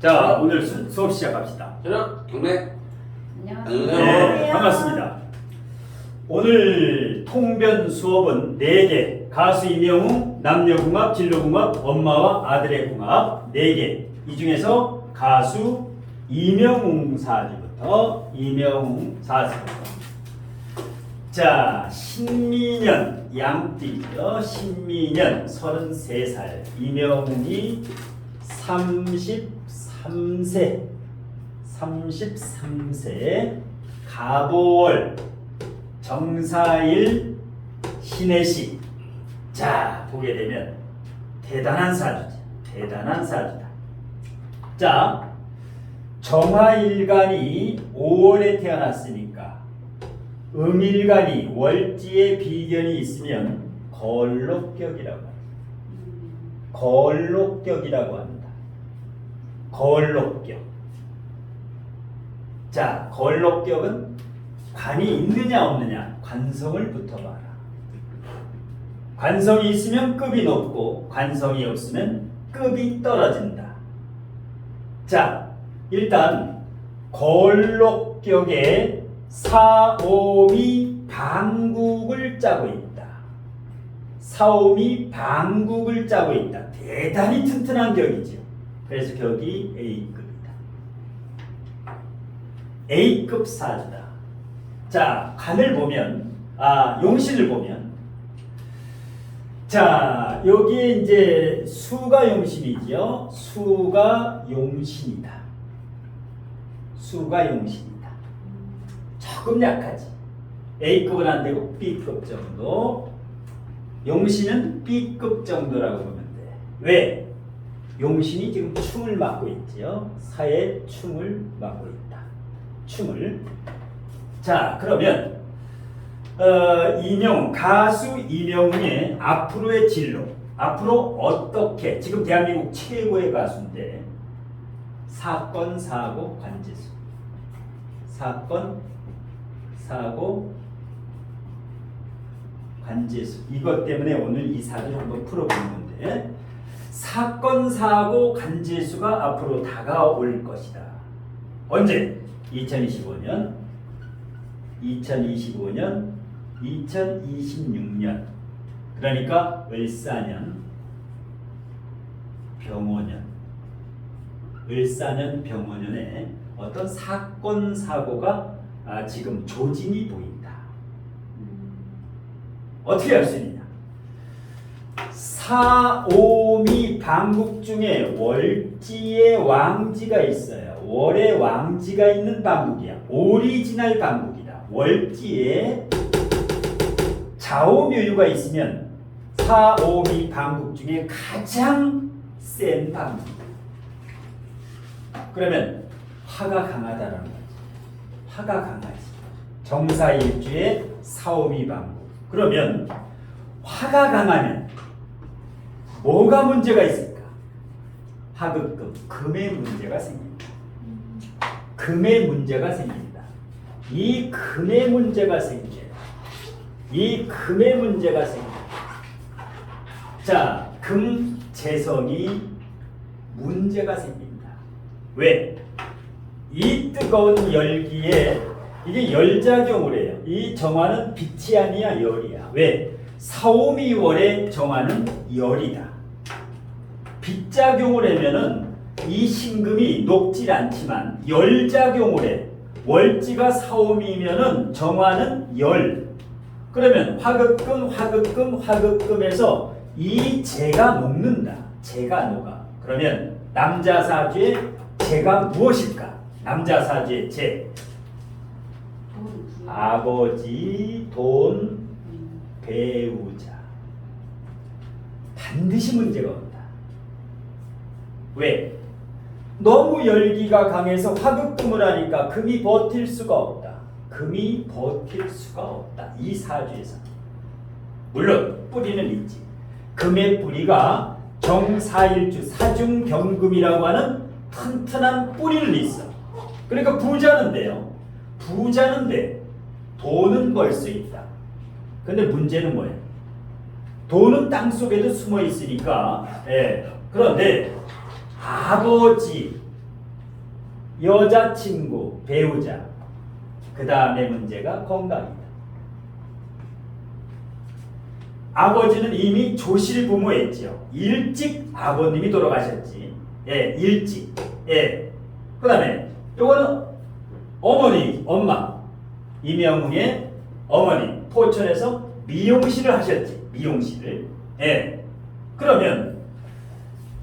자, 오늘 수업 시작합시다. 저는 경례. 안녕하세요. 네, 반갑습니다. 오늘 통변 수업은 4개. 가수 이명웅, 남녀궁합, 진로궁합, 엄마와 아들의 궁합 4개. 이 중에서 가수 이명웅 사주부터 자, 신민년 양띠죠. 신민년 33살. 이명웅이 33세 가보월 정사일 신해시. 자, 보게 되면 대단한 사주죠. 대단한 사주다. 자, 정화일간이 5월에 태어났으니까 음일간이 월지에 비견이 있으면 걸록격이라고 합니다. 걸록격이라고 합니다. 걸록격. 자, 걸록격은 관이 있느냐 없느냐, 관성을 붙어봐라. 관성이 있으면 급이 높고 관성이 없으면 급이 떨어진다. 자, 일단 걸록격에 사오미 방국을 짜고 있다. 사오미 방국을 짜고 있다. 대단히 튼튼한 격이죠. 그래서 격이 A급이다. A급 사주다. 자, 간을 보면, 용신을 보면, 자, 여기에 이제 수가 용신이죠. 수가 용신이다. 수가 용신이다. 조금 약하지. A급은 안 되고 B급 정도. 용신은 B급 정도라고 보면 돼. 왜? 용신이 지금 충을 맡고 있지요. 사의 충을 맡고 있다. 충을. 자, 그러면 가수 이명웅의 앞으로의 진로. 앞으로 어떻게, 지금 대한민국 최고의 가수인데, 사건, 사고, 관제수. 사건, 사고, 관제수. 이것 때문에 오늘 이 사주를 한번 풀어보는 건데, 사건, 사고, 관제수가 앞으로 다가올 것이다. 언제? 2025년, 2026년. 그러니까 을사년, 병오년. 을사년, 병오년에 어떤 사건, 사고가 지금 조짐이 보인다. 어떻게 할 수 있느냐? 사오미 방국 중에 월지에 왕지가 있어요. 월에 왕지가 있는 방국이야. 오리지널 방국이다. 월지에 좌오묘유가 있으면 사오미 방국 중에 가장 센 방국이다. 그러면 화가 강하다라는 거지. 화가 강하지. 정사일주의 사오미 방국. 그러면 화가 강하면 뭐가 문제가 있을까? 화급금, 금의 문제가 생깁니다. 금의 문제가 생깁니다. 이 금의 문제가 생겨요. 이 금의 문제가 생겨요. 자, 금 재성이 문제가 생깁니다. 왜? 이 뜨거운 열기에 이게 열작용을 해요. 이 정화는 빛이 아니야, 열이야. 왜? 사오미월의 정화는 열이다. 빛작용을 하면은 이 신금이 녹질 않지만 열작용을 해. 월지가 사오미면은 정화는 열. 그러면 화급금에서 이 재가 녹는다. 재가 녹아. 그러면 남자 사주의 재가 무엇일까? 남자 사주의 재. 아버지, 돈, 배우자. 반드시 문제가 온다. 왜? 너무 열기가 강해서 화급금을 하니까 금이 버틸 수가 없다. 금이 버틸 수가 없다. 이 사주에서. 물론 뿌리는 있지. 금의 뿌리가 정사일주 사중경금이라고 하는 튼튼한 뿌리는 있어. 그러니까 부자는데요. 부자는데 돈은 벌 수 있다. 근데 문제는 뭐예요? 돈은 땅속에도 숨어 있으니까. 그런데 아버지, 여자친구, 배우자. 그 다음에 문제가 건강이다. 아버지는 이미 조실 부모였죠. 일찍 아버님이 돌아가셨지. 예, 일찍. 예. 그 다음에 요거는 어머니, 엄마. 이명웅의 어머니. 포천에서 미용실을 하셨지. 미용실을. 예. 그러면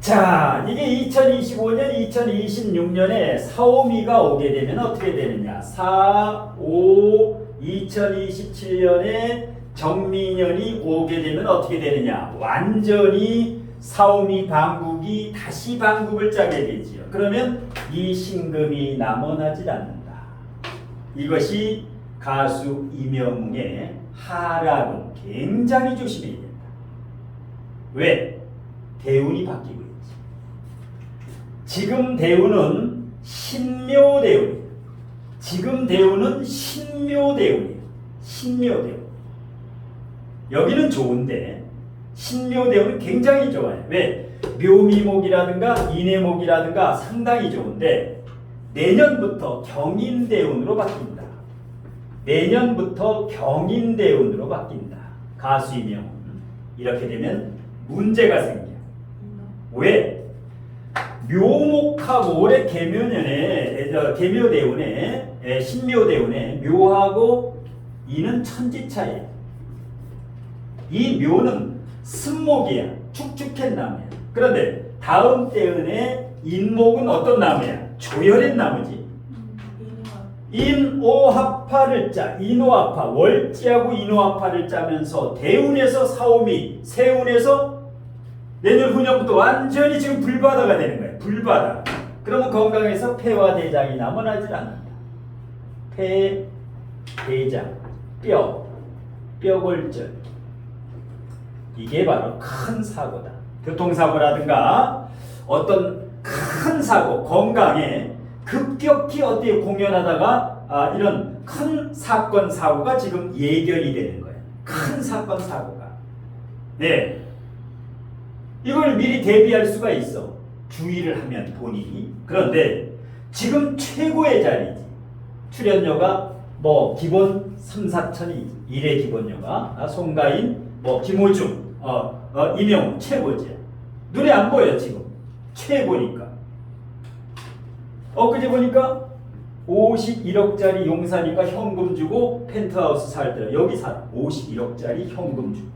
자, 이게 2025년, 2026년에 사오미가 오게 되면 어떻게 되느냐? 4, 5, 2027년에 정민년이 오게 되면 어떻게 되느냐? 완전히 사오미 방국이 다시 방국을 짜게 되지요. 그러면 이 신금이 남원하지 않는다. 이것이 가수 이명웅의 하락은 굉장히 조심해야 된다. 왜? 대운이 바뀌고 있지. 지금 대운은 신묘대운이에요. 지금 대운은 신묘대운이에요. 신묘대운. 여기는 좋은데 신묘대운은 굉장히 좋아요. 왜? 묘미목이라든가 인해목이라든가 상당히 좋은데 내년부터 경인대운으로 바뀐다. 내년부터 경인대운으로 바뀐다. 가수 이명웅. 이렇게 되면 문제가 생겨. 왜? 묘목하고 올해 개묘대운에 신묘대운에 묘하고 이는 천지차예요. 이 묘는 승목이야. 축축한 나무야. 그런데 다음 대운에 인목은 어떤 나무야? 조열의 나무지. 인오합파를 짜. 인오합파. 월지하고 인오합파를 짜면서 대운에서 사오미, 세운에서 내년 후년부터 완전히 지금 불바다가 되는 거예요. 불바다. 그러면 건강에서 폐와 대장이 남아나질 않는다. 폐, 대장, 뼈골절. 이게 바로 큰 사고다. 교통사고라든가 어떤 큰 사고, 건강에 급격히 어떻게 공연하다가 이런 큰 사건, 사고가 지금 예견이 되는 거예요. 큰 사건, 사고가. 네. 이걸 미리 대비할 수가 있어. 주의를 하면 본인이. 그런데 지금 최고의 자리지. 출연료가 뭐 기본 3, 4천이 1회 기본료가 송가인, 뭐 김호중, 이명웅 최고지. 눈에 안 보여 지금. 최고니까. 엊그제 보니까 51억짜리 용사니까 현금 주고 펜트하우스 살더라. 여기 살아. 51억짜리 현금 주고.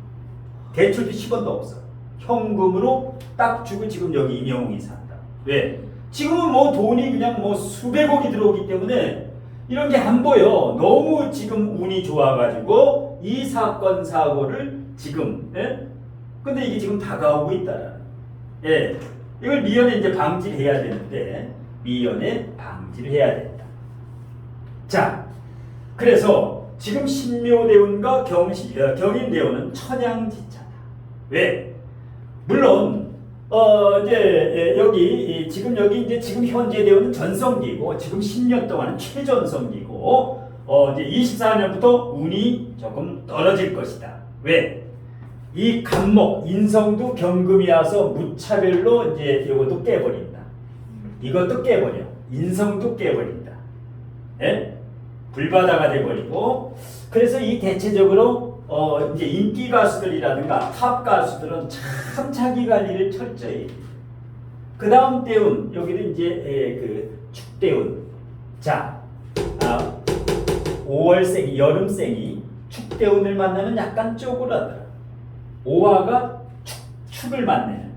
대출도 10원도 없어. 현금으로 딱 주고 지금 여기 이명웅이 산다. 왜? 지금은 뭐 돈이 그냥 뭐 수백억이 들어오기 때문에 이런 게 안 보여. 너무 지금 운이 좋아가지고 이 사건 사고를 지금, 예? 근데 이게 지금 다가오고 있다라는. 예. 이걸 미연에 이제 방지를 해야 되는데 미연에 방지를 해야 된다. 자, 그래서 지금 신묘대운과 경인대운은 천양지차다. 왜? 물론 이제 여기 지금 현재 대운은 전성기고 지금 10년 동안은 최전성기고 이제 24년부터 운이 조금 떨어질 것이다. 왜? 이 간목 인성도 경금이 와서 무차별로 이제 이것도 깨버린다. 이것도 깨버려. 인성도 깨버린다. 예? 불바다가 돼버리고 그래서 이 대체적으로 이제 인기 가수들이라든가 탑 가수들은 참 자기 관리를 철저히 해요. 그 다음 대운 여기는 이제 그 축대운. 자, 5월생이 여름생이 축대운을 만나면 약간 쪼그라들어. 오화가 축을 만나는.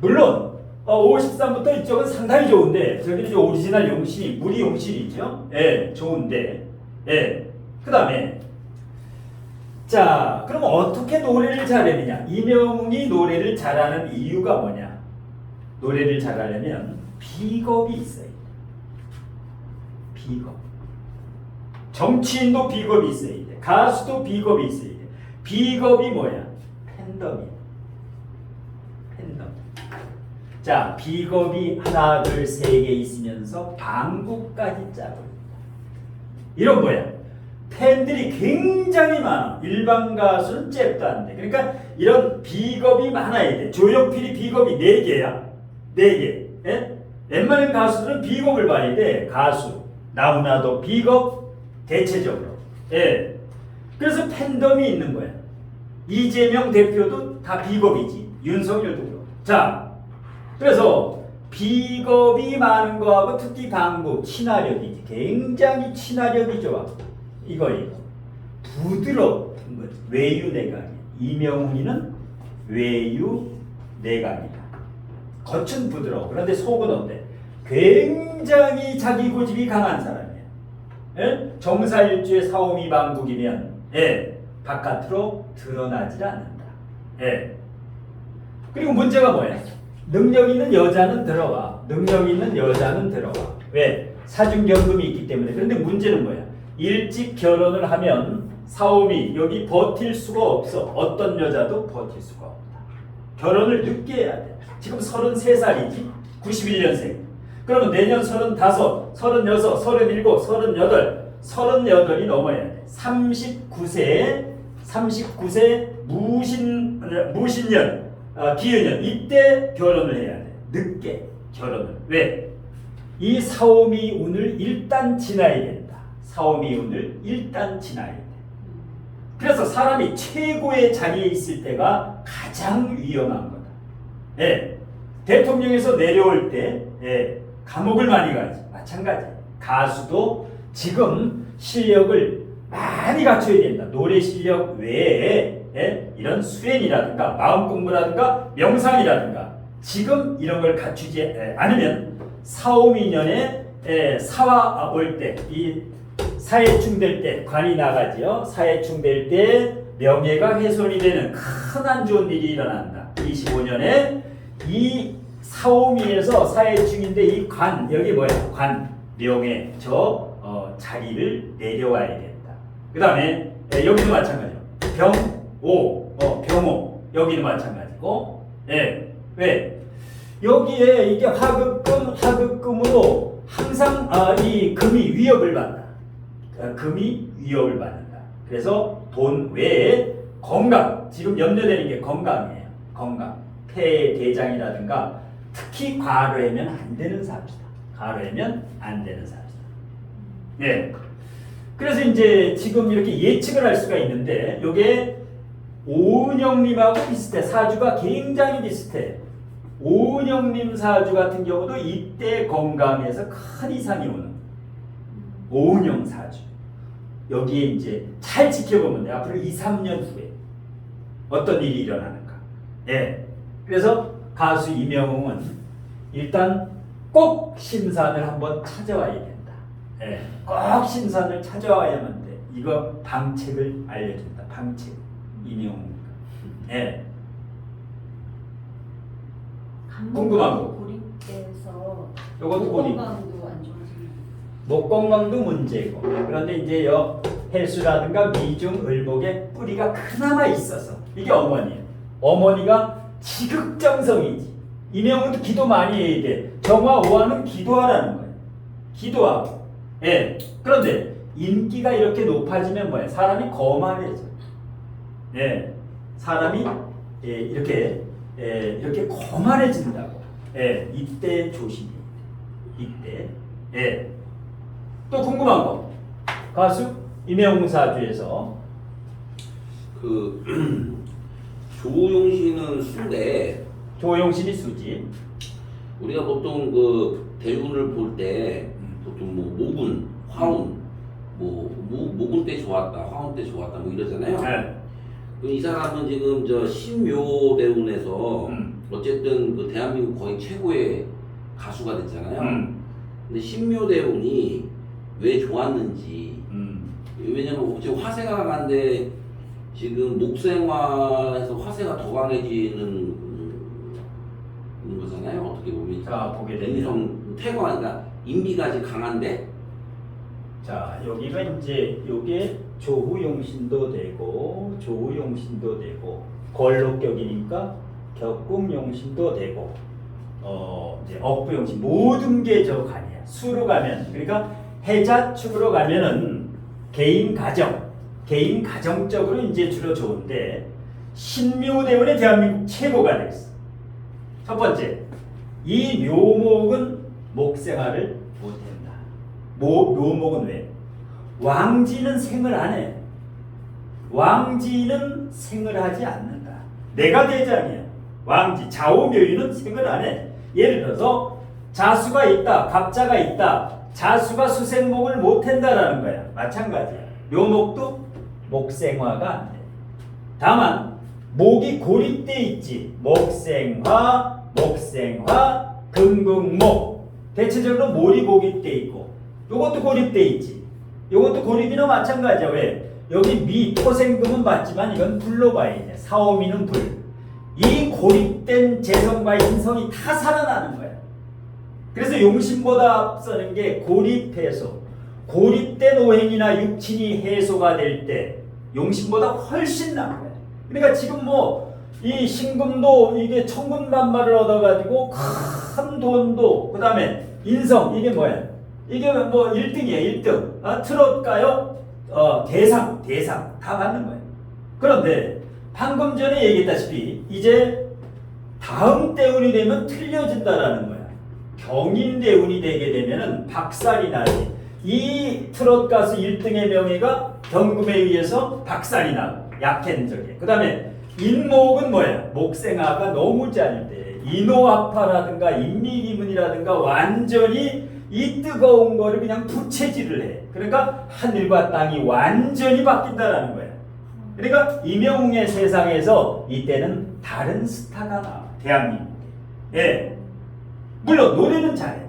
물론 53부터 이쪽은 상당히 좋은데 저기는 이제 오리지널 용신이 무리 용신이죠. 예, 좋은데. 예. 그 다음에 자, 그럼 어떻게 노래를 잘하느냐? 이명웅이 노래를 잘하는 이유가 뭐냐? 노래를 잘하려면 비겁이 있어야 돼. 비겁. 정치인도 비겁이 있어야 돼. 가수도 비겁이 있어야 돼. 비겁이 뭐야? 팬덤이야. 팬덤. 자, 비겁이 하나, 둘, 세 개 있으면서 방구까지 짜고 있다. 이런 뭐야? 팬들이 굉장히 많아. 일반 가수는 잽도 안 돼. 그러니까 이런 비겁이 많아야 돼. 조용필이 비겁이 4개야. 4개. 예? 웬만한 가수들은 비겁을 봐야 돼. 가수. 나훈아도 비겁 대체적으로. 예. 그래서 팬덤이 있는 거야. 이재명 대표도 다 비겁이지. 윤석열도 그렇고. 자, 그래서 비겁이 많은 거하고 특히 강국 친화력이지. 굉장히 친화력이 좋아. 이거. 부드러운 거지. 외유내강이야. 이명훈이는 외유내강이다. 겉은 부드러워. 그런데 속은 어때? 굉장히 자기 고집이 강한 사람이야. 예? 정사일주의 사오미 방국이면 예, 바깥으로 드러나질 않는다. 예. 그리고 문제가 뭐야? 능력 있는 여자는 들어와. 능력 있는 여자는 들어와. 왜? 사중경금이 있기 때문에. 그런데 문제는 뭐야? 일찍 결혼을 하면 사오미 여기 버틸 수가 없어. 어떤 여자도 버틸 수가 없다. 결혼을 늦게 해야 돼. 지금 33살이지. 91년생. 그러면 내년 35, 36, 37, 38, 38이 넘어야 돼. 39세 무신년, 기은년 이때 결혼을 해야 돼. 늦게 결혼을. 왜? 이 사오미 운을 일단 지나야 된다. 사오미 운을 일단 지나야 돼. 그래서 사람이 최고의 자리에 있을 때가 가장 위험한 거다. 예. 대통령에서 내려올 때 예. 감옥을 많이 가지. 마찬가지. 가수도 지금 실력을 많이 갖춰야 된다. 노래 실력 외에 예? 이런 수행이라든가 마음 공부라든가 명상이라든가 지금 이런 걸 갖추지 않으면 사오미년에 사화 올 때 이 사해충 될 때 관이 나가지요. 사해충 될 때 명예가 훼손이 되는 큰 안 좋은 일이 일어난다. 25년에 이 사오미에서 사해충인데 이 관 여기 뭐야? 관 명예 자리를 내려와야 된다. 그 다음에 여기도 마찬가지로 병오 여기는 마찬가지고 왜? 여기에 이게 화급금으로 항상 이 금이 위협을 받는다. 금이 위협을 받는다. 그래서 돈 외에 건강 지금 염려되는 게 건강이에요. 건강 폐 대장이라든가 특히 과로하면 안 되는 사람이다. 과로하면 안 되는 사람이다. 예. 그래서 이제 지금 이렇게 예측을 할 수가 있는데 요게 오은영님하고 비슷해. 사주가 굉장히 비슷해. 오은영님 사주 같은 경우도 이때 건강에서 큰 이상이 오는 오은영 사주. 여기에 이제 잘 지켜보면 돼. 앞으로 2, 3년 후에 어떤 일이 일어나는가. 예. 그래서 가수 이명웅은 일단 꼭 심산을 한번 찾아와야 된다. 예. 꼭 심산을 찾아와야만 돼. 이거 방책을 알려준다. 방책. 이명웅. 예. 궁금한 거. 고립돼서 요것도 고립. 건강도 안 좋아지는. 목 건강도 문제고. 그런데 이제 헬수라든가 미중 을목에 뿌리가 그나마 있어서 이게 어머니예요. 어머니가 지극정성이지. 이명훈도 기도 많이 해야 돼. 정화 오화는 기도하라는 거예요. 기도하고. 예. 그런데 인기가 이렇게 높아지면 뭐야? 사람이 거만해져. 예. 사람이 이렇게 거만해진다고. 예. 이때 조심해. 이때. 예. 또 궁금한 거. 가수 이명웅 사주에서 조용신은 수인데 조용신이 수지. 우리가 보통 대운을 볼 때 보통 모군, 화운, 모군 때 좋았다, 화운 때 좋았다 이러잖아요. 네. 이 사람은 지금 신묘 대운에서 어쨌든 대한민국 거의 최고의 가수가 됐잖아요. 근데 신묘 대운이 왜 좋았는지 왜냐면 지금 화세가 강한데 지금 목생화에서 화세가 더 강해지는 거잖아요. 어떻게 보면 자 보게 되면 태거가 그러니까 인비가 지금 강한데 자 여기가 이제 요게 조후용신도 되고 걸록격이니까 격국용신도 되고 이제 억부용신 모든 게 저 간이야. 수로 가면 그러니까 해자축으로 가면은 개인 가정적으로 이제 주로 좋은데 신묘대운의 대한민국 최고가 되겠어. 첫 번째, 이 묘목은 목생활을 못한다. 묘목은 왜? 왕지는 생을 안 해. 왕지는 생을 하지 않는다. 내가 대장이야. 왕지, 좌우묘유는 생을 안 해. 예를 들어서 자수가 있다, 갑자가 있다. 자수가 수생목을 못한다라는 거야. 마찬가지야. 묘목도 목생화가 안 돼. 다만 목이 고립돼 있지. 목생화, 금극목. 대체적으로 몰이 고립돼 있고, 요것도 고립돼 있지. 요것도 고립이나 마찬가지야. 왜? 여기 미, 토생금은 맞지만 이건 불로 봐야 돼. 사오미는 불. 이 고립된 재성과 인성이 다 살아나는 거야. 그래서 용신보다 앞서는 게 고립해소. 고립된 오행이나 육친이 해소가 될 때 용신보다 훨씬 나은 거야. 그러니까 지금 뭐 이 신금도 이게 천군만마를 얻어가지고 큰 돈도, 그 다음에 인성, 이게 뭐야? 이게 뭐 1등이에요. 1등. 트롯가요? 대상 다 받는 거예요. 그런데 방금 전에 얘기했다시피 이제 다음 대운이 되면 틀려진다라는 거야. 경인 대운이 되게 되면은 박살이 나지. 이 트롯 가수 1등의 명예가 경금에 의해서 박살이 나고 약한 적에. 그 다음에 인목은 뭐야? 목생화가 너무 짤 때 인호합파라든가 인미기문이라든가 완전히 이 뜨거운 거를 그냥 부채질을 해. 그러니까 하늘과 땅이 완전히 바뀐다라는 거야. 그러니까 임영웅의 세상에서 이때는 다른 스타가 나와. 대한민국에. 예. 물론 노래는 잘해.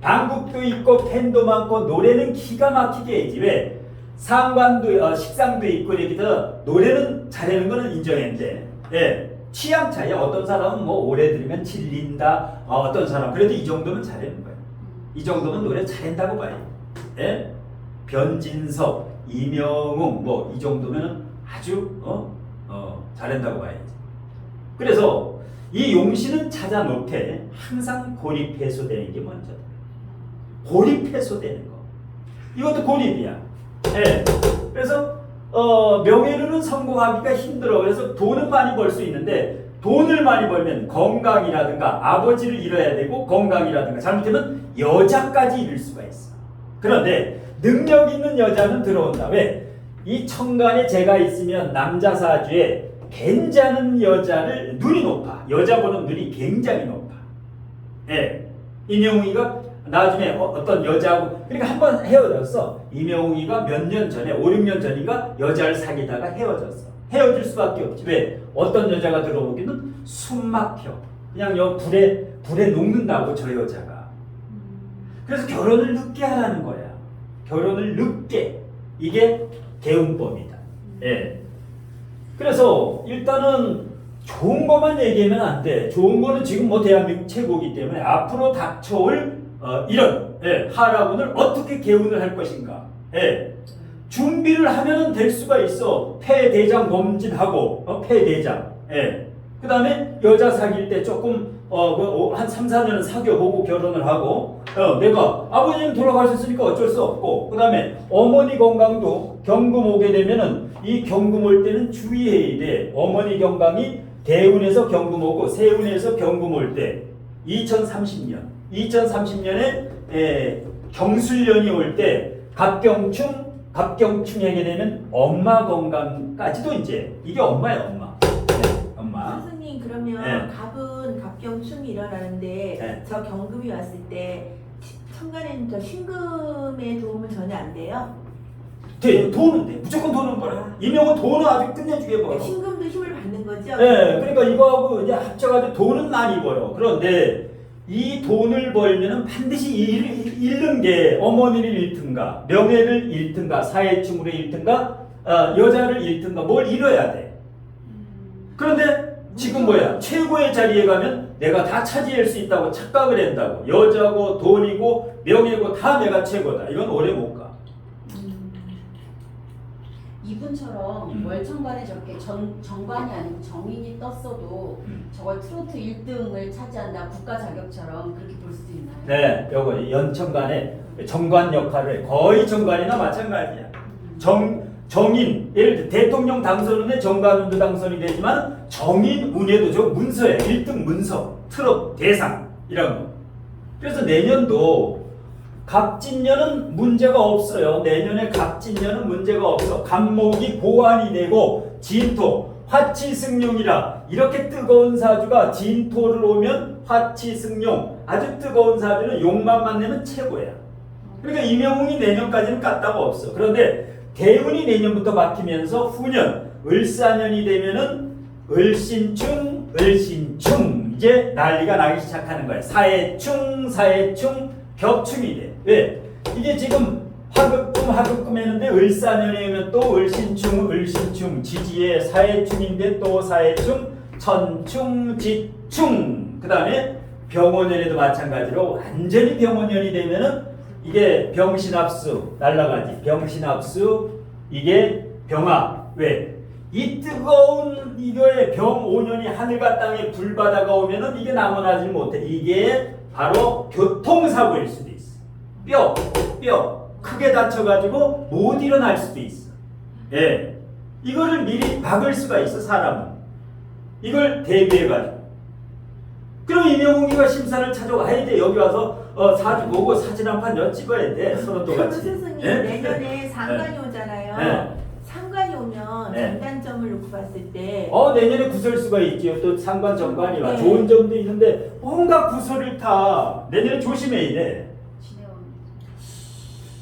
방국도 있고 팬도 많고 노래는 기가 막히게 해지. 왜? 상관도 식상도 있고 이렇게 해서 노래는 잘하는 거는 인정했는데, 예. 취향 차이야. 어떤 사람은 뭐 오래 들으면 질린다. 어떤 사람 그래도 이 정도면 잘하는 거야. 이 정도면 노래 잘한다고 봐요. 예? 변진섭, 이명웅 뭐 이 정도면 아주 잘한다고 봐야지. 그래서 이 용신은 찾아 놓되 항상 고립 해소되는 게 먼저다. 고립 해소되는 거. 이것도 고립이야. 예. 그래서 명예로는 성공하기가 힘들어. 그래서 돈은 많이 벌 수 있는데 돈을 많이 벌면 건강이라든가 아버지를 잃어야 되고, 건강이라든가 잘못하면 여자까지 잃을 수가 있어. 그런데 능력 있는 여자는 들어온다. 왜? 이 천간에 제가 있으면 남자 사주에 괜찮은 여자를 눈이 높아. 여자 보는 눈이 굉장히 높아. 예. 임영웅이가 나중에 어떤 여자하고 그러니까 한번 헤어졌어. 임영웅이가 몇 년 전에 5, 6년 전인가 여자를 사귀다가 헤어졌어. 헤어질 수밖에 없지. 왜? 어떤 여자가 들어오기는 숨 막혀. 그냥 여 불에 녹는다고 저 여자가. 그래서 결혼을 늦게 하라는 거야. 결혼을 늦게. 이게 대운법이다. 예. 그래서 일단은 좋은 것만 얘기하면 안 돼. 좋은 거는 지금 뭐 대한민국 최고이기 때문에 앞으로 닥쳐올 이런 하라운을 어떻게 개운을 할 것인가. 준비를 하면 될 수가 있어. 폐대장 검진하고 폐대장. 그 다음에 여자 사귈 때 조금 한 3, 4년은 사귀어보고 결혼을 하고 내가 아버지는 돌아가셨으니까 어쩔 수 없고, 그 다음에 어머니 건강도 경금 오게 되면은 이 경금 올 때는 주의해야 돼. 어머니 건강이 대운에서 경금 오고 세운에서 경금 올 때 2030년에 경술년이 올 때 갑경충에게 되면 엄마 건강까지도 이제 이게 엄마야, 엄마. 엄마. 선생님 그러면 갑은 갑경충이 일어나는데 저 경금이 왔을 때 천간에는 저 신금의 도움은 전혀 안 돼요? 돼. 돈은 돼. 무조건 돈은 벌어. 이명은 돈은 아주 끝내주게 벌어. 신금도 힘을 받는 거죠? 그러니까 이거하고 이제 합쳐가지고 돈은 많이 벌어. 그런데 이 돈을 벌면은 반드시 잃는 게 어머니를 잃든가, 명예를 잃든가, 사회충으로 잃든가, 여자를 잃든가, 뭘 잃어야 돼. 그런데 지금 뭐야? 최고의 자리에 가면 내가 다 차지할 수 있다고 착각을 한다고. 여자고 돈이고 명예고 다 내가 최고다. 이건 오래 못 가. 이분처럼 월천간에 저렇게 정관이 아니고 정인이 떴어도 저걸 트로트 1등을 차지한다, 국가 자격처럼 그렇게 볼 수도 있나요? 네, 요거 연천간에 정관 역할을 거의 정관이나 마찬가지야. 정인, 예를 들어 대통령 당선운에 정관운도 당선이 되지만 정인 운에도 저 문서에 1등 문서, 트롯 대상 이런 거. 그래서 내년도 갑진년은 문제가 없어요. 내년에 갑진년은 문제가 없어. 갑목이 보완이 되고 진토, 화치승룡이라 이렇게 뜨거운 사주가 진토를 오면 화치승룡 아주 뜨거운 사주는 용만 만내면 최고야. 그러니까 임영웅이 내년까지는 깠다고 없어. 그런데 대운이 내년부터 바뀌면서 후년 을사년이 되면은 을신충 이제 난리가 나기 시작하는 거야. 사해충 격충이 돼. 왜? 이게 지금 화급금 했는데 을사년에 오면 또 을신충 지지에 사해충인데 또 사해충 천충 지충 그 다음에 병원년에도 마찬가지로 완전히 병원년이 되면은 이게 병신합수 날라가지. 병신합수 이게 병합. 왜? 이 뜨거운 이거에 병 5년이 하늘과 땅에 불바다가 오면은 이게 남아나지 못해. 이게 바로 교통사고일 수도 있어. 뼈 크게 다쳐가지고 못 일어날 수도 있어. 예, 이거를 미리 막을 수가 있어 사람은. 이걸 대비해가지고. 그럼 임영웅이가 심사를 찾아와야 돼. 여기 와서 사주 보고 사진 한 판 찍어야 돼. 서로 똑같이. 스승님 예? 내년에 상관이 오잖아요. 예. 상관이 오면 네. 장단점을 놓고 봤을 때 내년에 구설수가 있지요. 또 상관 정관이 와. 네. 좋은 점도 있는데 뭔가 구설을 타. 내년에 조심해야 돼.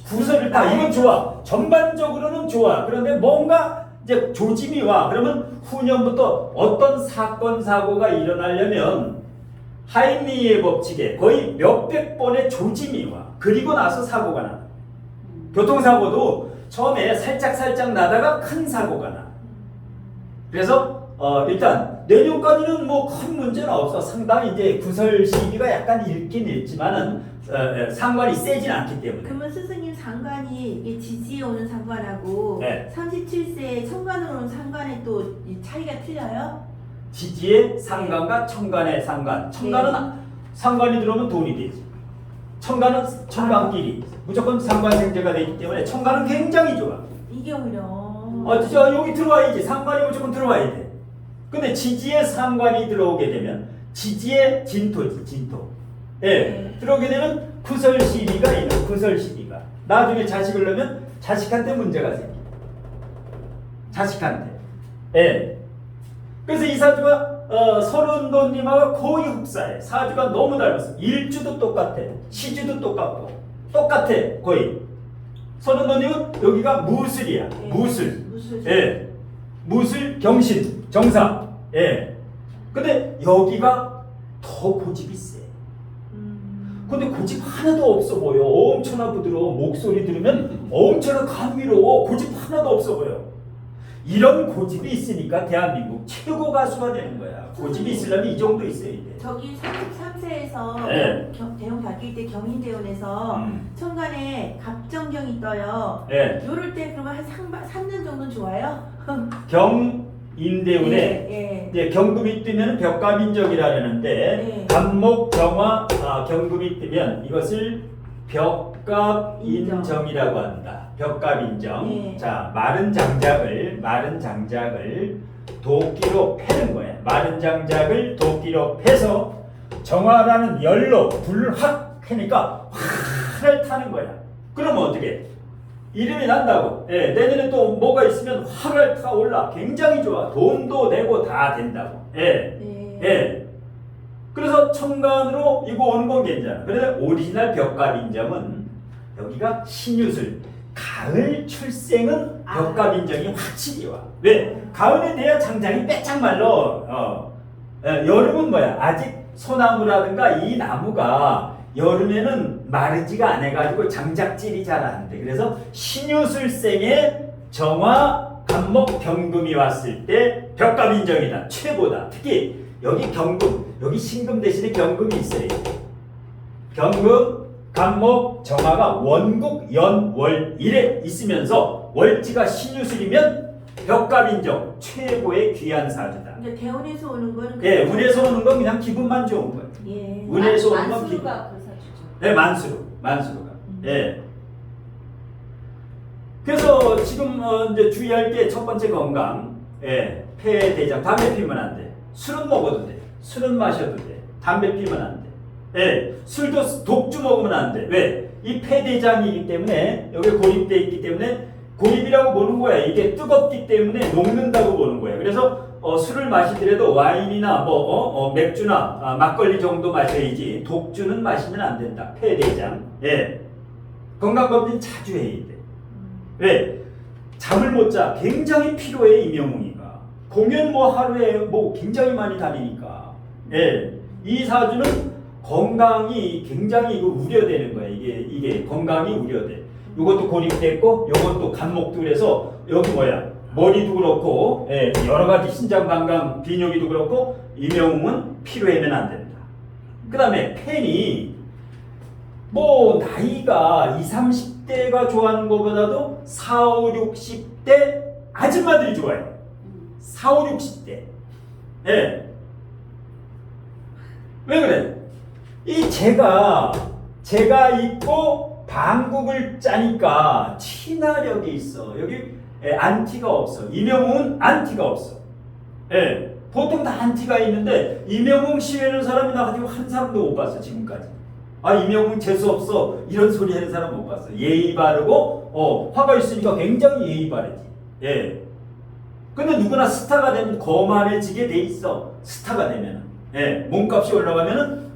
구설을 타. 이건 좋아. 전반적으로는 좋아. 그런데 뭔가 이제 조짐이 와. 그러면 후년부터 어떤 사건 사고가 일어나려면 하임리의 법칙에 거의 몇백 번의 조짐이 와. 그리고 나서 사고가 나. 교통사고도 처음에 살짝 나다가 큰 사고가 나. 그래서 일단 내년까지는 뭐 큰 문제는 없어. 상당히 이제 구설 시기가 약간 읽긴 읽지만은 상관이 세진 않기 때문에. 그러면 스승님 상관이 이게 지지에 오는 상관하고 네. 37세에 천간으로 오는 상관에 또 이 차이가 틀려요? 지지의 상관과 천간의 상관. 천간은 상관이 들어오면 돈이 되지. 천간은 천간끼리 무조건 상관생제가 되기 때문에 천간은 굉장히 좋아. 이게 오히려 진짜 여기 들어와야지. 상관이 무조건 들어와야 돼. 근데 지지의 상관이 들어오게 되면 지지의 진토지, 진토. 예, 들어오게 되면 구설 시비가 있는 구설 시비가. 나중에 자식을 낳으면 자식한테 문제가 생겨. 자식한테. 예. 그래서 이 사주가 서른도님하고 거의 흡사해. 사주가 너무 닮았어. 일주도 똑같아. 시주도 똑같아. 거의. 서른도님은 여기가 무술이야. 무술. 예. 무술 경신 정사. 예. 근데 여기가 더 고집이 세. 근데 고집 하나도 없어 보여. 엄청나 부드러워. 목소리 들으면 엄청나 감미로워. 고집 하나도 없어 보여. 이런 고집이 있으니까 대한민국 최고 가수가 되는 거야. 고집이 있으려면 이 정도 있어야 돼. 저기 33세에서 네. 대운 바뀔 때 경인대운에서 천간에 갑정경이 떠요. 예. 요럴 때 그러면 한 3년 정도는 좋아요? 경인대운에 예. 이제 경금이 뜨면 벽갑인정이라는데 네. 갑목 정화 경금이 뜨면 이것을 벽갑인정이라고 한다. 벽갑인정. 네. 자, 마른 장작을 도끼로 패는 거야. 마른 장작을 도끼로 패서 정화라는 열로 불을 확 해니까 화를 타는 거야. 그러면 어떻게? 이름이 난다고. 예, 내년에 또 뭐가 있으면 화를 타올라. 굉장히 좋아. 돈도 내고 다 된다고. 예. 네. 예. 그래서 천간으로 이거 오는 건 괜찮아. 그런데 오리지널 벽갑인정은 여기가 신유술. 가을 출생은 벽갑인정이 확실히 와. 왜? 가을에 돼야 장작이 빼짝 말라. 여름은 뭐야? 아직 소나무라든가 이 나무가 여름에는 마르지가 않아가지고 장작질이 잘 안 돼. 그래서 신유술생의 정화 갑목 경금이 왔을 때 벽갑인정이다. 최고다. 특히 여기 경금, 여기 신금 대신에 경금이 있어요. 경금, 갑목, 정화가 원국, 연, 월, 일에 있으면서 월지가 신유술이면 벽갑인정 최고의 귀한 사주다. 그러니까 대운에서 오는 건 예, 운에서 오는 건 그냥 기분만 좋은 거예요. 예. 운에서 오는 건 기분. 만수가 그 사주죠. 네, 만수로가. 예. 그래서 지금 이제 주의할 게 첫 번째 건강. 예, 폐, 대장, 담배 피면 안 돼. 술은 먹어도 돼. 술은 마셔도 돼. 담배 피면 안 돼. 예, 술도 독주 먹으면 안 돼. 왜? 이 폐대장이기 때문에 여기 고립돼 있기 때문에 고립이라고 보는 거야. 이게 뜨겁기 때문에 녹는다고 보는 거야. 그래서 술을 마시더라도 와인이나 맥주나 막걸리 정도 마셔야지 독주는 마시면 안 된다. 폐대장. 예. 건강검진 자주 해야 돼. 왜? 잠을 못 자. 굉장히 피로해 이명웅이가. 공연 하루에 굉장히 많이 다니니까. 예. 이 사주는 건강이 굉장히 우려되는 거야. 이게 건강이 우려돼. 이것도 고립됐고, 이것도 간목도 그래서 여기 머리도 그렇고, 예, 여러 가지 신장 방광 비뇨기도 그렇고, 이명웅은 피로하면 안 된다. 그 다음에 펜이 나이가 20, 30대가 좋아하는 것보다도 4, 5, 60대 아줌마들이 좋아해. 4, 5, 60대. 예. 왜 그래? 제가 있고 방국을 짜니까 친화력이 있어. 여기 안티가 없어. 이명웅은 안티가 없어. 예. 보통 다 안티가 있는데 이명웅 시위하는 사람이 나가지고 한 사람도 못 봤어 지금까지. 이명웅 재수 없어 이런 소리 하는 사람 못 봤어. 예의 바르고 화가 있으니까 굉장히 예의 바르지. 예. 근데 누구나 스타가 되면 거만해지게 돼 있어. 스타가 되면. 예. 몸값이 올라가면은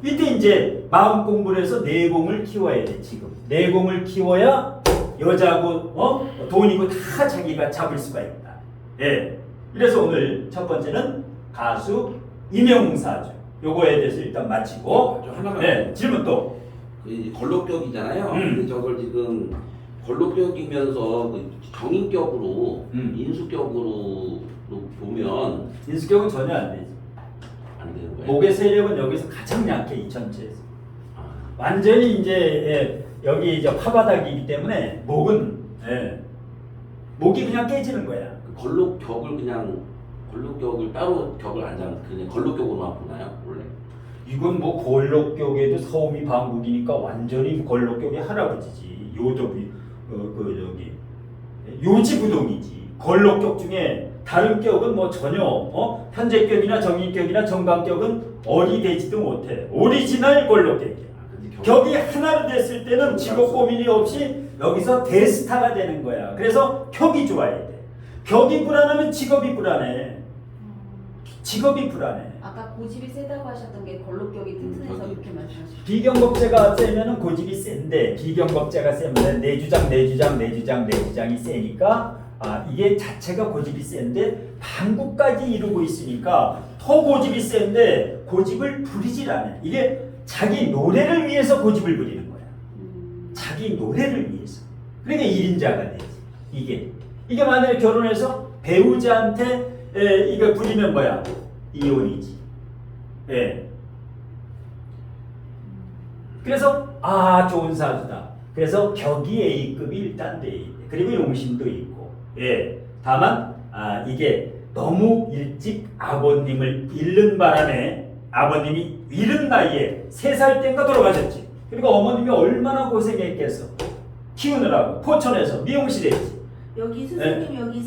이때 이제 마음 공부를 해서 내공을 키워야 돼. 지금 내공을 키워야 여자고 돈이고 다 자기가 잡을 수가 있다. 예. 그래서 오늘 첫 번째는 가수 이명웅 사주. 요거에 대해서 일단 마치고. 하나만. 네. 질문 또. 걸록격이잖아요. 근데 저걸 지금 걸록격이면서 정인격으로 인수격으로 보면 인수격은 전혀 안 되지. 안 되는 거예요. 목의 세력은 여기서 가장 약해 이 전체에서. 완전히 이제 여기 이제 화바닥이기 때문에 목은 목이 그냥 깨지는 거야. 걸록격을 따로 격을 안 잡는 그냥 걸록격으로만 보나요 원래? 이건 걸록격에도 서움이 방국이니까 완전히 걸록격의 할아버지지. 요도비 요지부동이지. 걸록격 중에 다른 격은 전혀 현재격이나 정인격이나 정관격은 어리 되지도 못해. 오리지널 걸록격이야. 격이 하나로 됐을 때는 직업 고민이 없이 여기서 대스타가 되는 거야. 그래서 격이 좋아야 돼. 격이 불안하면 직업이 불안해. 직업이 불안해. 아까 고집이 세다고 하셨던 게 걸록격이 튼튼해서 그렇게 말씀하셨죠. 비경겁제가 세면은 고집이 센데 비경겁제가 세면 내주장이 세니까 이게 자체가 고집이 센데 방구까지 이루고 있으니까 더 고집이 센데 고집을 부리질 않아. 이게 자기 노래를 위해서 고집을 부리는 거야. 자기 노래를 위해서. 그러니까 1인자가 되지. 이게 만약에 결혼해서 배우자한테 이거 부리면 뭐야? 이혼이지. 예. 그래서 좋은 사주다. 그래서 격이 A급이 일단 돼. 그리고 용신도 있고. 예. 다만 이게 너무 일찍 아버님을 잃는 바람에 아버님이 이른 나이에 3살 때인가 돌아가셨지. 그러니까 어머님이 얼마나 고생했겠어. 키우느라고 포천에서 미용실에 있지. 여기 선생님 여기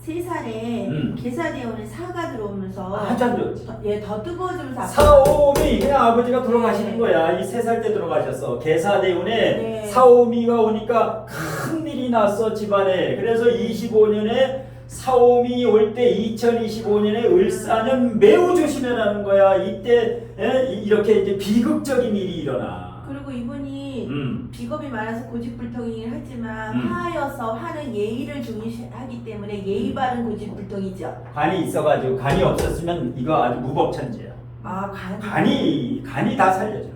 3살에 계사대원에 사가 들어오면서 아주 안 좋지. 더 뜨거워지면서 사오미 그냥 아버지가 돌아가시는 거야. 이 3살 때 돌아가셨어. 계사대운에 사오미가 오니까 큰 일이 났어 집안에. 그래서 25년에 사오미 올 때 2025년에 을사년 매우 조심해라는 거야. 이때 이렇게 이제 비극적인 일이 일어나. 그리고 이분이 직업이 많아서 고집불통이긴 하지만 화여서 화는 예의를 중시하기 때문에 예의 바른 고집불통이죠. 간이 있어가지고 간이 없었으면 이거 아주 무법천지야. 간이 다 살려줘.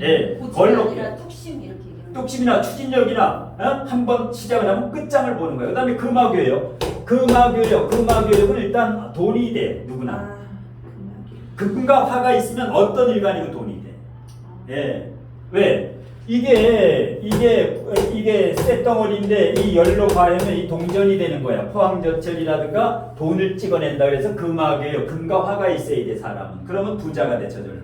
예, 고집이 아니라 뚝심 이렇게 얘기하는 뚝심이나 추진력이나 한번 시작을 하면 끝장을 보는 거예요. 그다음에 금화교예요. 금화교력은 일단 돈이 돼 누구나. 금과 화가 있으면 어떤 일간이고 돈이 돼. 예, 왜? 이게 쇳덩어리인데 이 열로 가면 이 동전이 되는 거야. 포항저철이라든가 돈을 찍어낸다. 그래서 금화교요. 금과 화가 있어야 돼 사람은. 그러면 부자가 돼 저절로.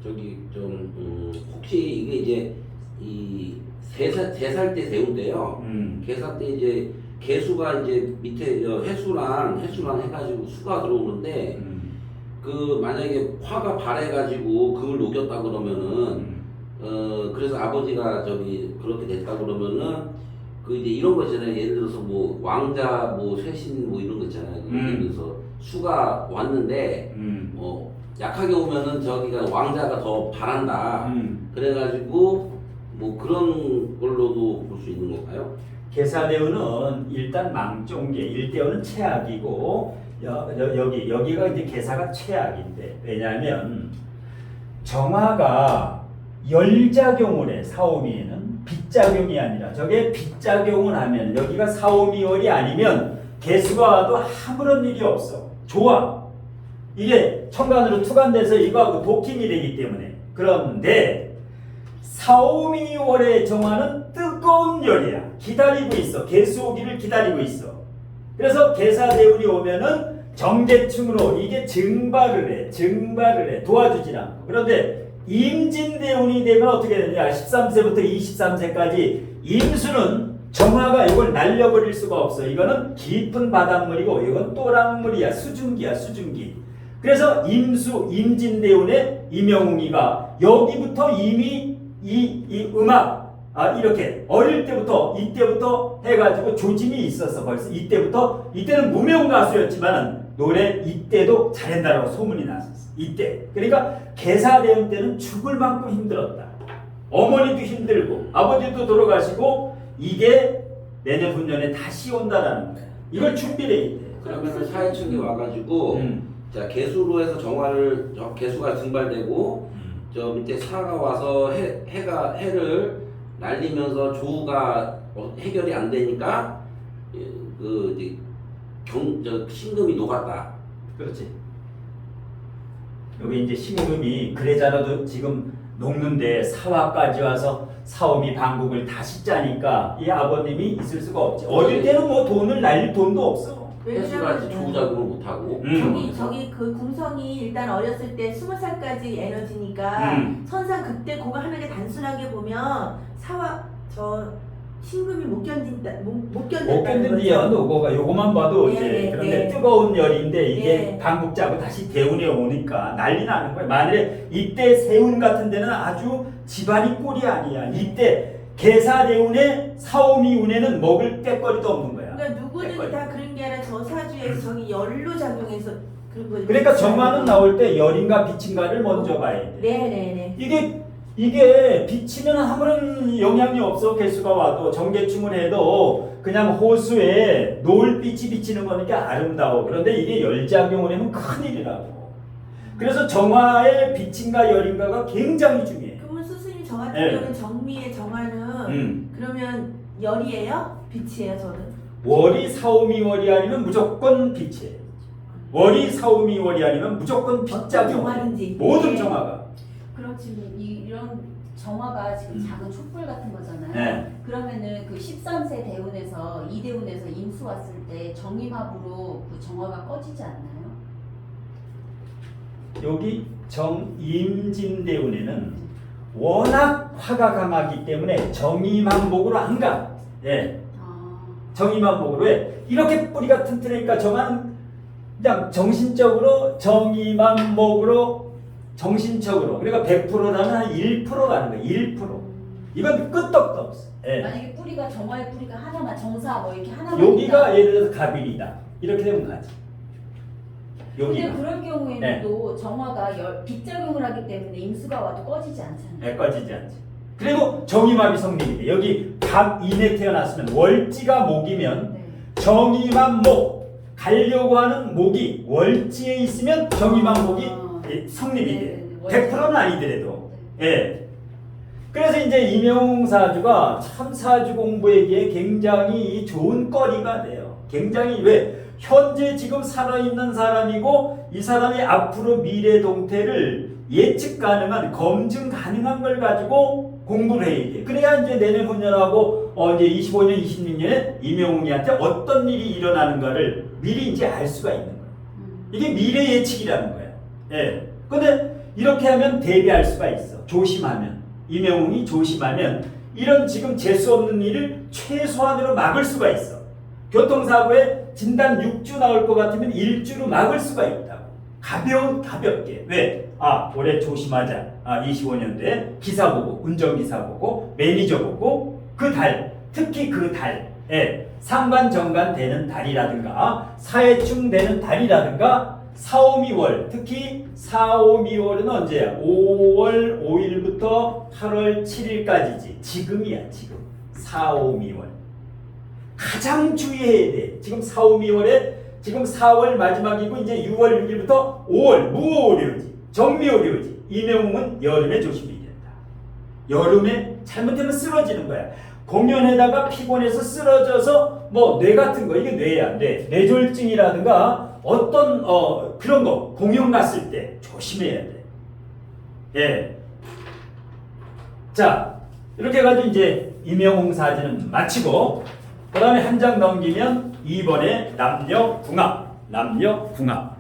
저기 좀 혹시 이게 이제 이 3살 때 세운데요. 계산 때 이제 개수가 이제 밑에 해수랑 해가지고 수가 들어오는데 그 만약에 화가 발해가지고 그걸 녹였다 그러면은 그래서 아버지가 저기 그렇게 됐다 그러면은 그 이제 이런 거 있잖아요. 예를 들어서 뭐 왕자 뭐 쇄신 뭐 이런 거 있잖아요. 예를 들어서 수가 왔는데 약하게 오면은 저기가 왕자가 더 바란다. 그래가지고 뭐 그런 걸로도 볼 수 있는 건가요? 계사대운은 일단 망종계, 일대운은 최악이고 여기가 이제 계사가 최악인데, 왜냐하면 정화가 열작용을 해. 사오미에는 빗작용이 아니라, 저게 빗작용을 하면 여기가 사오미월이 아니면 개수가 와도 아무런 일이 없어. 좋아. 이게 천간으로 투간돼서 이거하고 독힘이 되기 때문에. 그런데 사오미월의 정화는 뜨거운 열이야. 기다리고 있어. 개수 오기를 기다리고 있어. 그래서 계사대운이 오면은 정계충으로 이게 증발을 해. 도와주질 않고. 그런데 임진대운이 되면 어떻게 되냐? 13세부터 23세까지 임수는 정화가 이걸 날려버릴 수가 없어. 이거는 깊은 바닷물이고 이건 또랑물이야. 수증기야. 그래서 임진대운의 임영웅이가 여기부터 이미 이 음악 이렇게 어릴 때부터 이때부터 해가지고 조짐이 있었어. 벌써 이때는 무명 가수였지만 노래 이때도 잘한다라고 소문이 났었어. 이때. 그러니까 계사대운 때는 죽을 만큼 힘들었다. 어머니도 힘들고 아버지도 돌아가시고 이게 내년 후년에 다시 온다라는 거야. 이걸 준비를 해야 돼. 그러면은 사회충이 와가지고 자 개수로 해서 정화를 개수가 증발되고 저 밑에 사가 와서 해를 날리면서 조우가 해결이 안 되니까 그 이제 신금이 녹았다. 그렇지. 여기 이제 신금이 그래자라도 지금 녹는데 사화까지 와서 사오미 방국을 다시 짜니까 이 아버님이 있을 수가 없지. 어릴 때는 뭐 돈을 날릴 돈도 없어. 해수가 조우작용을 못하고 저기 그 궁성이 일단 어렸을 때 20살까지 에너지니까 선상 그때 그거 하는 게 단순하게 보면 신금이 못 견딘디야. 요거만 봐도 이제 그런데 뜨거운 열인데 이게 네. 방국 짜고 다시 대운에 오니까 난리 나는 거야. 만일에 이때 세운 같은 데는 아주 집안이 꼴이 아니야. 이때 계사대운에 사오미운에는 먹을 때거리도 없는 거야. 그러니까 누구든지 다 그런 게 아니라 저 사주에서 저기 열로 작용해서 그러니까 정화는 나올 때 열인가 빛인가를 먼저 봐야 돼. 네네네. 이게 비치면 아무런 영향이 없어. 개수가 와도 정계충을 해도 그냥 호수에 노을빛이 비치는 거니까 아름다워. 그런데 이게 열작용을 하면 큰일이라고. 그래서 정화의 빛인가 열인가가 굉장히 중요해. 그러면 스승님 저 같은 경우는 정미의 정화는 그러면 열이에요? 빛이에요 저는? 월이 사오미월이 아니면 무조건 빛이에요. 월이 사오미월이 아니면 무조건 빛작용. 정화든지 모든 정화가. 그렇지. 이런 정화가 지금 작은 촛불 같은 거잖아요. 네. 그러면은 그 13세 대운에서 이대운에서 임수 왔을 때 정임합으로 그 정화가 꺼지지 않나요? 여기 임진대운에는 워낙 화가 강하기 때문에 정임한복으로 안 가. 예. 정임한복으로 해. 이렇게 뿌리가 튼튼하니까 저만 그냥 정신적으로 정임한복으로 정신적으로 그러니까 100%라면 한 1% 가는 거야. 1%. 이건 끄떡도 없어. 예. 만약에 뿌리가 정화의 뿌리가 하나만 정사 뭐 이렇게 하나만 여기가 예를 들어서 갑일이다. 이렇게 되면 가지. 근데 여기가. 그럴 경우에는 네. 또 정화가 빛작용을 하기 때문에 임수가 와도 꺼지지 않잖아요. 꺼지지 않지. 그리고 정임합이 성립이 돼. 여기 갑 인에 태어났으면 월지가 목이면 네. 정임한 목 가려고 하는 목이 월지에 있으면 정임한 목이 성립이 돼. 100%는 아니더라도. 예. 그래서 이제 임영웅 사주가 참 사주 공부에게 굉장히 좋은 거리가 돼요. 굉장히 왜? 현재 지금 살아있는 사람이고 이 사람이 앞으로 미래 동태를 예측 가능한 검증 가능한 걸 가지고 공부를 해야 돼. 그래야 이제 내년 후년하고 이제 25년 26년에 임영웅이한테 어떤 일이 일어나는가를 미리 이제 알 수가 있는 거야. 이게 미래 예측이라는 거야. 예. 근데 이렇게 하면 대비할 수가 있어. 조심하면. 임영웅이 조심하면 이런 지금 재수 없는 일을 최소한으로 막을 수가 있어. 교통사고에 진단 6주 나올 것 같으면 1주로 막을 수가 있다고. 가볍게. 왜? 아, 올해 조심하자. 아, 25년도에 기사 보고, 운전기사 보고, 매니저 보고, 그 달, 특히 그 달에 상관 정관 되는 달이라든가, 사회충 되는 달이라든가, 4, 5, 2월, 특히 4, 5, 2월은 언제야? 5월 5일부터 8월 7일까지지. 지금이야, 지금. 4, 5, 2월. 가장 주의해야 돼. 지금 4, 5, 2월에 지금 4월 마지막이고 이제 6월 6일부터 5월 무오류지. 정미오류지. 이명웅은 여름에 조심해야 된다. 여름에 잘못하면 쓰러지는 거야. 공연에다가 피곤해서 쓰러져서 뭐 뇌 같은 거, 이게 뇌야. 뇌졸중이라든가 어떤 그런 거 공연 갔을 때 조심해야 돼. 예. 자, 이렇게 해가지고 이제 이명웅 사진은 마치고 그 다음에 한 장 넘기면 2번에 남녀궁합.